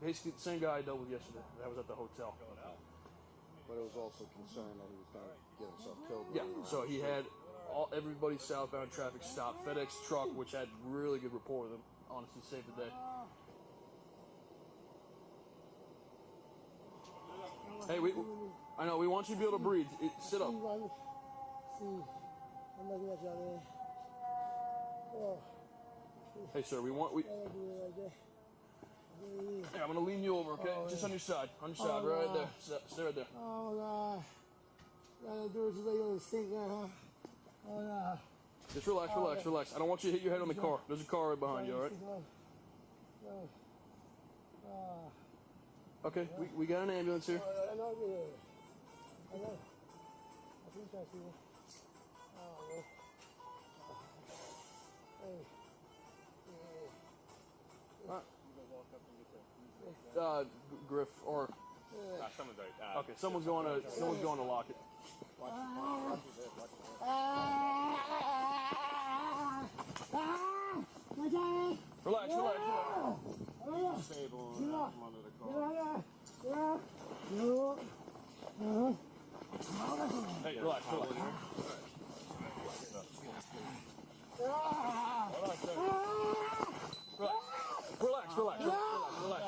Basically, the same guy I dealt with yesterday. That was at the hotel. But it was also concerned that he was going to get himself killed. Yeah, so he had everybody southbound traffic stopped. FedEx truck, which had really good rapport with him, honestly saved the day. Hey, I know, we want you to be able to breathe. Sit up. Hey, sir, Yeah, I'm gonna lean you over, okay? Just on your side, right there. Stay right there. Oh God! Gotta do it just like you want to sink there, huh? Oh no. Just relax. I don't want you to hit your head on the car. There's a car right behind you, all right? Okay, we got an ambulance here. I know. I think I see you. Oh, hey. Griff or someone's right. okay, someone's going to lock it. Relax. Stable and out from under the car. Hey, relax. Relax.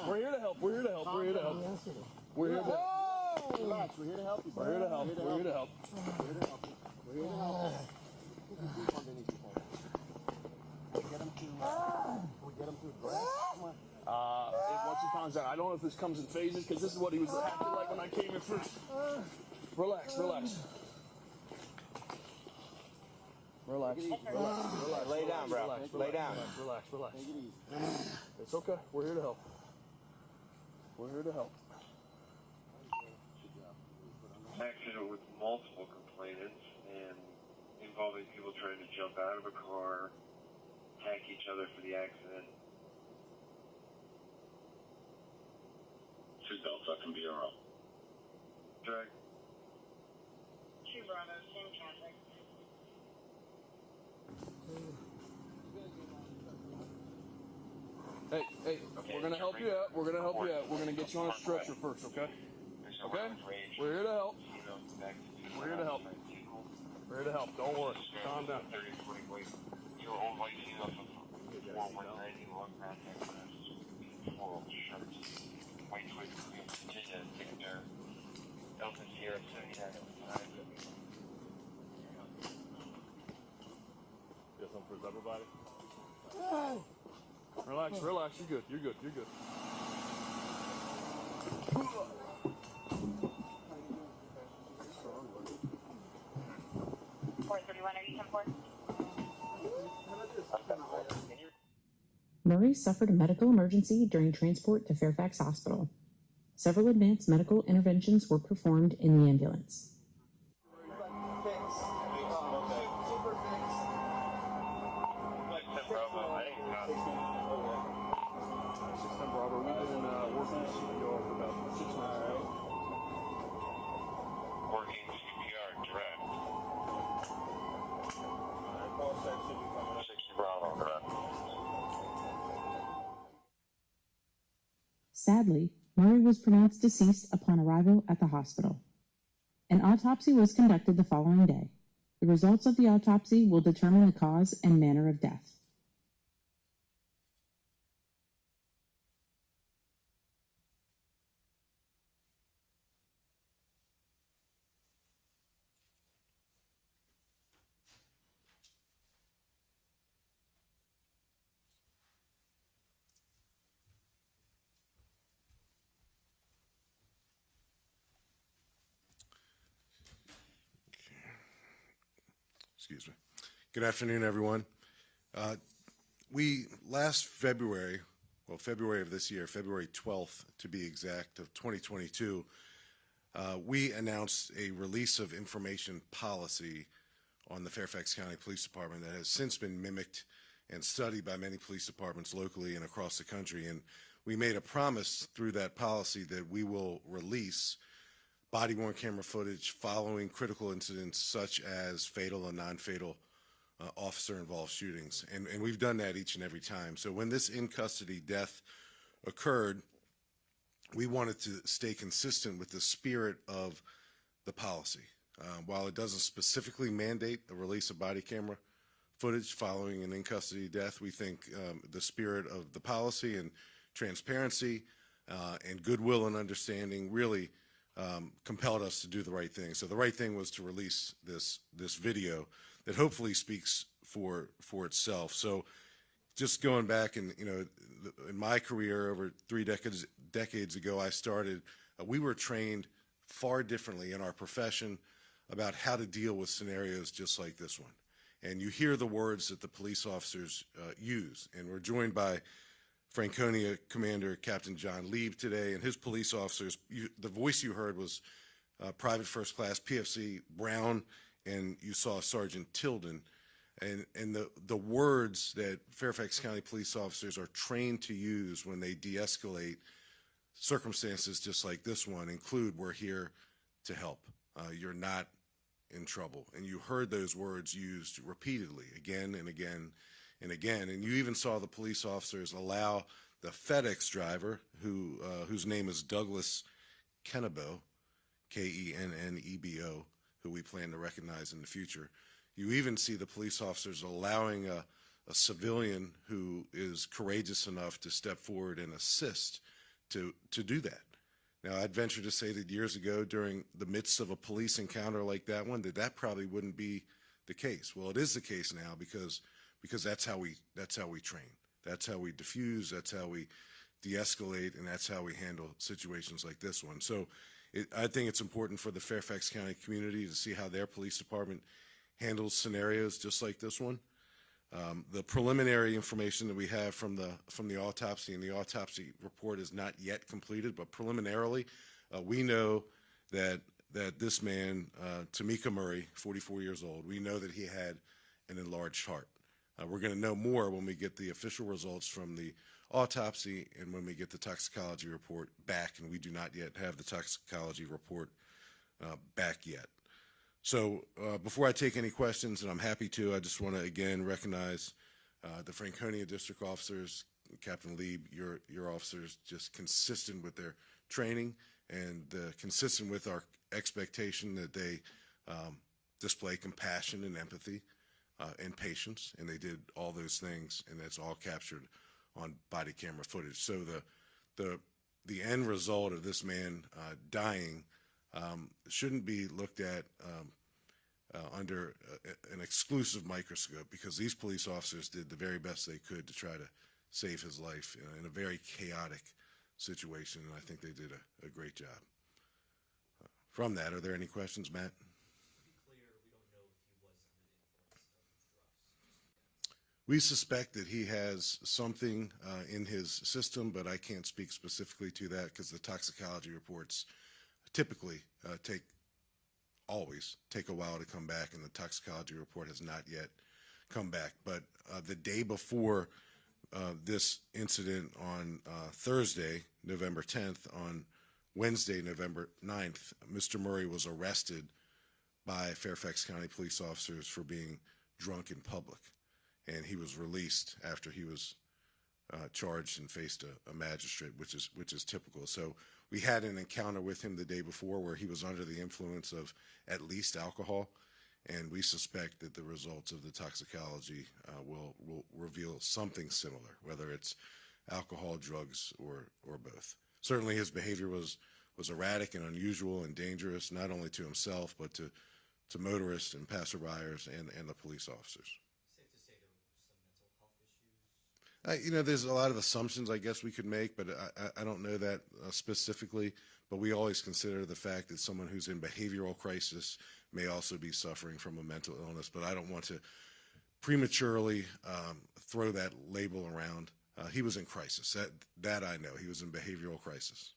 We're here to help. Relax, we're here to help you. We're here to help. Get him to grass. Come on. Once he calms down, I don't know if this comes in phases because this is what he was acting like when I came in first. Relax. Lay down, bro. Lay down. Relax. Take it easy. It's okay. We're here to help. Accident with multiple complainants and involving people trying to jump out of a car, attack each other for the accident. Seatbelts up and be all right. Drag. 2 Bravo, same traffic. Hey, we're gonna help you out. We're gonna get you on a stretcher first, okay? Okay? We're here to help. Don't worry. Calm down. Your own white sheet off of 4191 contact floral shirts. White twig, Virginia, Victor, Delta Sierra 79 Got something for his upper body? Relax. You're good. 431, are you 10-4? Murray suffered a medical emergency during transport to Fairfax Hospital. Several advanced medical interventions were performed in the ambulance. Working CPR direct. 60 Bravo direct. Sadly, Murray was pronounced deceased upon arrival at the hospital. An autopsy was conducted the following day. The results of the autopsy will determine the cause and manner of death. Excuse me. Good afternoon, everyone. Last February, February of this year, February 12th to be exact, of 2022, we announced a release of information policy on the Fairfax County Police Department that has since been mimicked and studied by many police departments locally and across the country. And we made a promise through that policy that we will release body-worn camera footage following critical incidents such as fatal and non-fatal officer-involved shootings. And we've done that each and every time. So when this in-custody death occurred we wanted to stay consistent with the spirit of the policy. While it doesn't specifically mandate the release of body camera footage following an in-custody death, we think the spirit of the policy and transparency and goodwill and understanding really compelled us to do the right thing. So the right thing was to release this video that hopefully speaks for itself. So just going back and, in my career over 3 decades ago, I started, we were trained far differently in our profession about how to deal with scenarios just like this one. And you hear the words that the police officers use. And we're joined by Franconia Commander Captain John Lieb today, and his police officers. The voice you heard was Private First Class PFC Brown, and you saw Sergeant Tilden. And the words that Fairfax County police officers are trained to use when they de-escalate circumstances just like this one include, "We're here to help. You're not in trouble." And you heard those words used repeatedly, again and again and again. And you even saw the police officers allow the FedEx driver, whose name is Douglas Kennebo, Kennebo, who we plan to recognize in the future. You even see the police officers allowing a civilian who is courageous enough to step forward and assist to do that. Now, I'd venture to say that years ago, during the midst of a police encounter like that one, that probably wouldn't be the case. Well, it is the case now because that's how we train. That's how we diffuse. That's how we de-escalate, and that's how we handle situations like this one. So, I think it's important for the Fairfax County community to see how their police department handles scenarios just like this one. The preliminary information that we have from the autopsy, and the autopsy report is not yet completed, but preliminarily, we know that this man, Tamika Murray, 44 years old, we know that he had an enlarged heart. We're going to know more when we get the official results from the autopsy and when we get the toxicology report back, and we do not yet have the toxicology report back yet. So before I take any questions, and I'm happy to, I just want to again recognize the Franconia district officers, Captain Lieb, your officers, just consistent with their training and consistent with our expectation that they display compassion and empathy and patience, and they did all those things, and that's all captured on body camera footage. So the end result of this man dying shouldn't be looked at under an exclusive microscope, because these police officers did the very best they could to try to save his life in a very chaotic situation, and I think they did a great job. From that, are there any questions, Matt? We suspect that he has something in his system, but I can't speak specifically to that because the toxicology reports typically always take a while to come back, and the toxicology report has not yet come back. But the day before this incident on Thursday, November 10th, on Wednesday, November 9th, Mr. Murray was arrested by Fairfax County police officers for being drunk in public. And he was released after he was charged and faced a magistrate, which is typical. So we had an encounter with him the day before where he was under the influence of at least alcohol, and we suspect that the results of the toxicology will reveal something similar, whether it's alcohol, drugs, or both. Certainly his behavior was erratic and unusual and dangerous, not only to himself, but to motorists and passerbyers and the police officers. There's a lot of assumptions I guess we could make, but I don't know that specifically. But we always consider the fact that someone who's in behavioral crisis may also be suffering from a mental illness. But I don't want to prematurely throw that label around. He was in crisis. That I know. He was in behavioral crisis.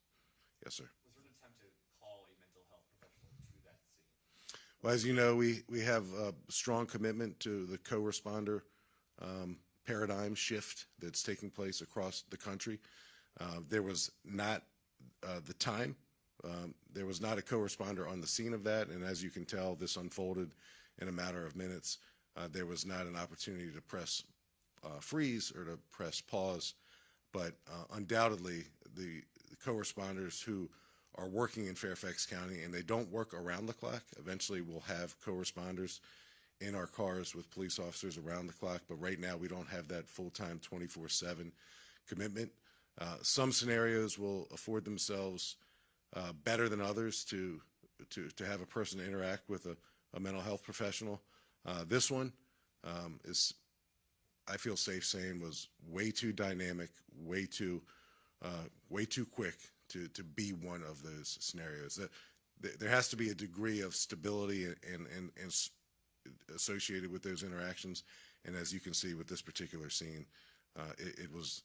Yes, sir. Was there an attempt to call a mental health professional to that scene? Well, as you know, we have a strong commitment to the co-responder paradigm shift that's taking place across the country. There was not the time. There was not a co-responder on the scene of that, and as you can tell, this unfolded in a matter of minutes. There was not an opportunity to press freeze or to press pause, but undoubtedly the co-responders who are working in Fairfax County, and they don't work around the clock. Eventually, we'll have co-responders in our cars with police officers around the clock, but right now we don't have that full-time 24/7 commitment. Some scenarios will afford themselves better than others to have a person interact with a mental health professional. This one is, I feel safe saying, was way too dynamic, way too quick to be one of those scenarios. There has to be a degree of stability and associated with those interactions, and as you can see with this particular scene, it was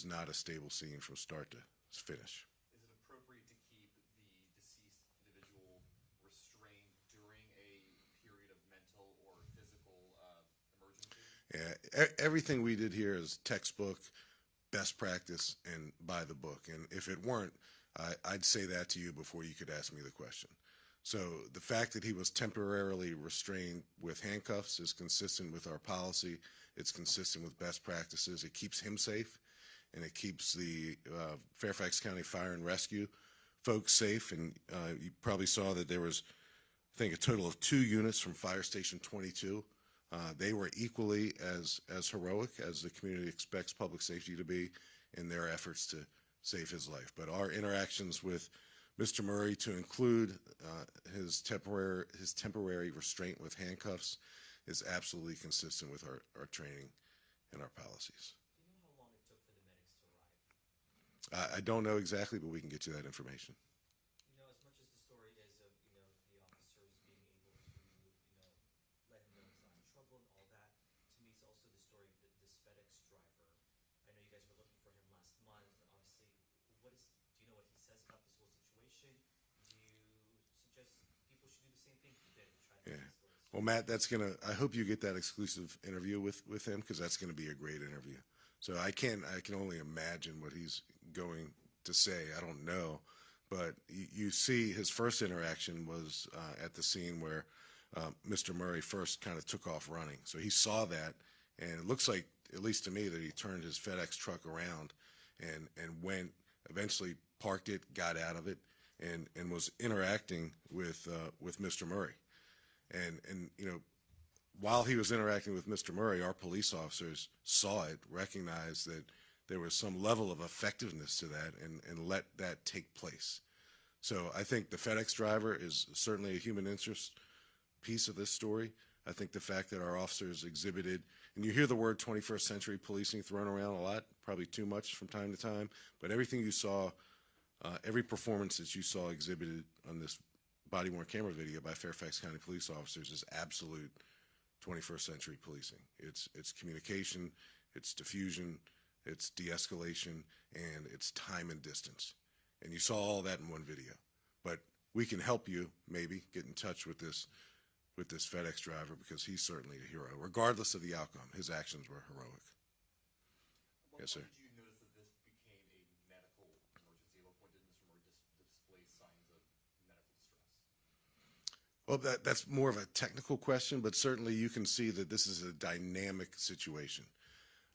not a stable scene from start to finish. Is it appropriate to keep the deceased individual restrained during a period of mental or physical emergency? Yeah, everything we did here is textbook, best practice, and by the book. And if it weren't, I'd say that to you before you could ask me the question. So the fact that he was temporarily restrained with handcuffs is consistent with our policy. It's consistent with best practices. It keeps him safe, and it keeps the Fairfax County Fire and Rescue folks safe. And you probably saw that there was, I think, a total of 2 units from Fire Station 22. They were equally as heroic as the community expects public safety to be in their efforts to save his life. But our interactions with Mr. Murray, to include his temporary restraint with handcuffs, is absolutely consistent with our training and our policies. Do you know how long it took for the medics to arrive? I don't know exactly, but we can get you that information. You know, as much as the story is of, the officers being able to, let him know he's not in trouble and all that, to me it's also the story of this FedEx driver. I know you guys were looking for him last month. Obviously, do you know what he says about this whole situation? Do you suggest people should do the same thing he did? Try to Yeah. Well, Matt, I hope you get that exclusive interview with him, because that's gonna be a great interview. So I can only imagine what he's going to say. I don't know, but you see his first interaction was at the scene where Mr. Murray first kind of took off running. So he saw that, and it looks like, at least to me, that he turned his FedEx truck around and went, eventually parked it, got out of it, and was interacting with Mr. Murray. And while he was interacting with Mr. Murray, our police officers saw it, recognized that there was some level of effectiveness to that, and let that take place. So I think the FedEx driver is certainly a human interest piece of this story. I think the fact that our officers exhibited, and you hear the word 21st century policing thrown around a lot, probably too much from time to time, but everything you saw, every performance that you saw exhibited on this body-worn camera video by Fairfax County police officers is absolute 21st century policing. It's communication, it's diffusion, it's de-escalation, and it's time and distance. And you saw all that in one video. But we can help you, maybe, get in touch with this FedEx driver, because he's certainly a hero. Regardless of the outcome, his actions were heroic. Yes, sir. When did you notice that this became a medical emergency? At what point did Mr. Murray display signs of medical distress? Well, that's more of a technical question, but certainly you can see that this is a dynamic situation.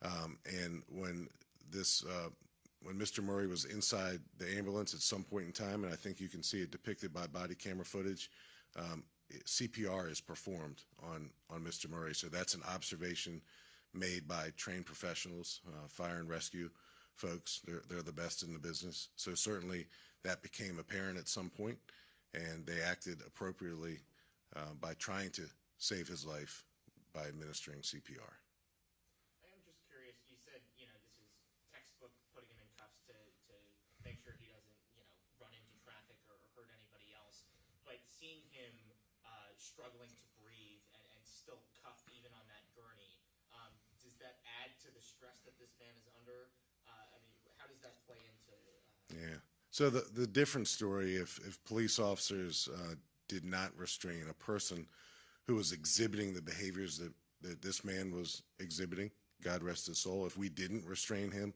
And when Mr. Murray was inside the ambulance at some point in time, and I think you can see it depicted by body camera footage, CPR is performed on Mr. Murray. So that's an observation made by trained professionals, fire and rescue folks. They're the best in the business. So certainly that became apparent at some point, and they acted appropriately by trying to save his life by administering CPR. I am just curious, you said, this is textbook putting him in cuffs to make sure he doesn't, run into traffic or hurt anybody else. But seeing him struggling to breathe and still cuffed even on that gurney, does that add to the stress that this man is under? How does that play into... Yeah. So the different story, if police officers did not restrain a person who was exhibiting the behaviors that this man was exhibiting, God rest his soul, if we didn't restrain him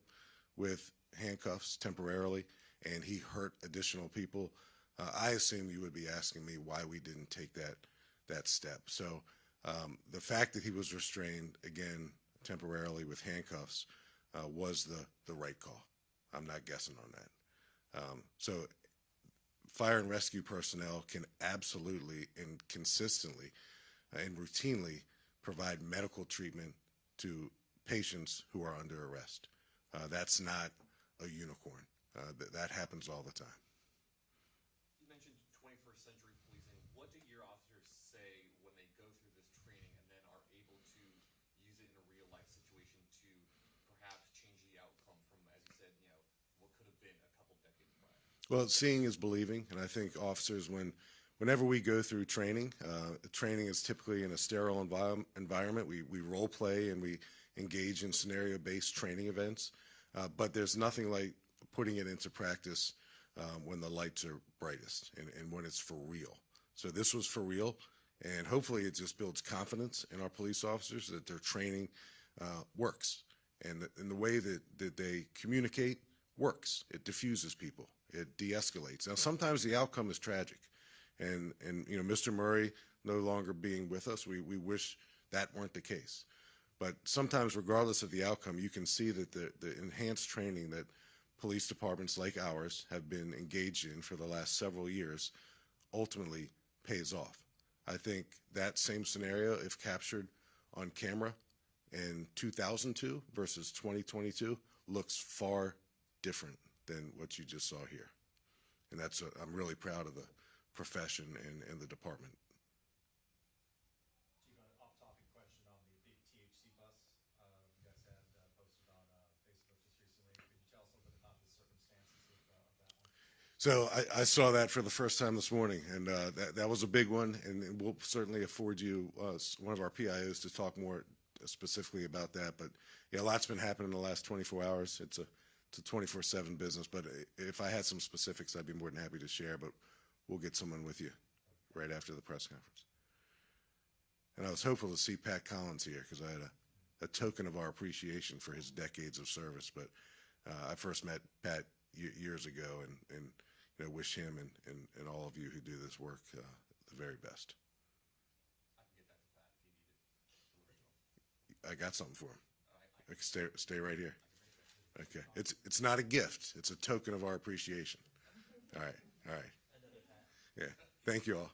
with handcuffs temporarily and he hurt additional people, I assume you would be asking me why we didn't take that step. So the fact that he was restrained, again, temporarily with handcuffs was the right call. I'm not guessing on that. So fire and rescue personnel can absolutely and consistently and routinely provide medical treatment to patients who are under arrest. That's not a unicorn. That happens all the time. You mentioned 21st century policing. What do your officers say when they go through this training and then are able to use it in a real life situation to perhaps change the outcome from, as you said, what could have been a couple decades prior? Well, seeing is believing, and I think officers, whenever we go through training, training is typically in a sterile environment. We role play and we engage in scenario-based training events, but there's nothing like putting it into practice when the lights are brightest and when it's for real. So this was for real, and hopefully it just builds confidence in our police officers that their training works, and the way that they communicate works. It diffuses people. It de-escalates. Now, sometimes the outcome is tragic, and Mr. Murray no longer being with us, we wish that weren't the case. But sometimes, regardless of the outcome, you can see that the enhanced training that police departments like ours have been engaged in for the last several years ultimately pays off. I think that same scenario, if captured on camera in 2002 versus 2022, looks far different than what you just saw here. And I'm really proud of the profession and the department. Chief, an off-topic question on the big THC bus you guys had posted on Facebook just recently. Could you tell us a little bit about the circumstances of that one? So I saw that for the first time this morning, and that was a big one, and we'll certainly afford you one of our PIOs to talk more specifically about that. But yeah, a lot's been happening in the last 24 hours. It's a 24/7 business, but if I had some specifics, I'd be more than happy to share, but we'll get someone with you right after the press conference. And I was hopeful to see Pat Collins here because I had a token of our appreciation for his decades of service, but I first met Pat years ago, and wish him and all of you who do this work the very best. I can get that to Pat if you need it. I got something for him. I can stay right here. Okay, it's not a gift. It's a token of our appreciation. All right. Yeah, thank you all. All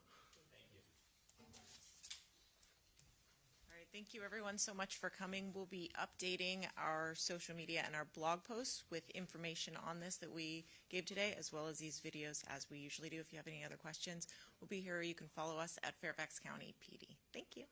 right, thank you everyone so much for coming. We'll be updating our social media and our blog posts with information on this that we gave today, as well as these videos as we usually do. If you have any other questions, we'll be here. You can follow us at Fairfax County PD. Thank you.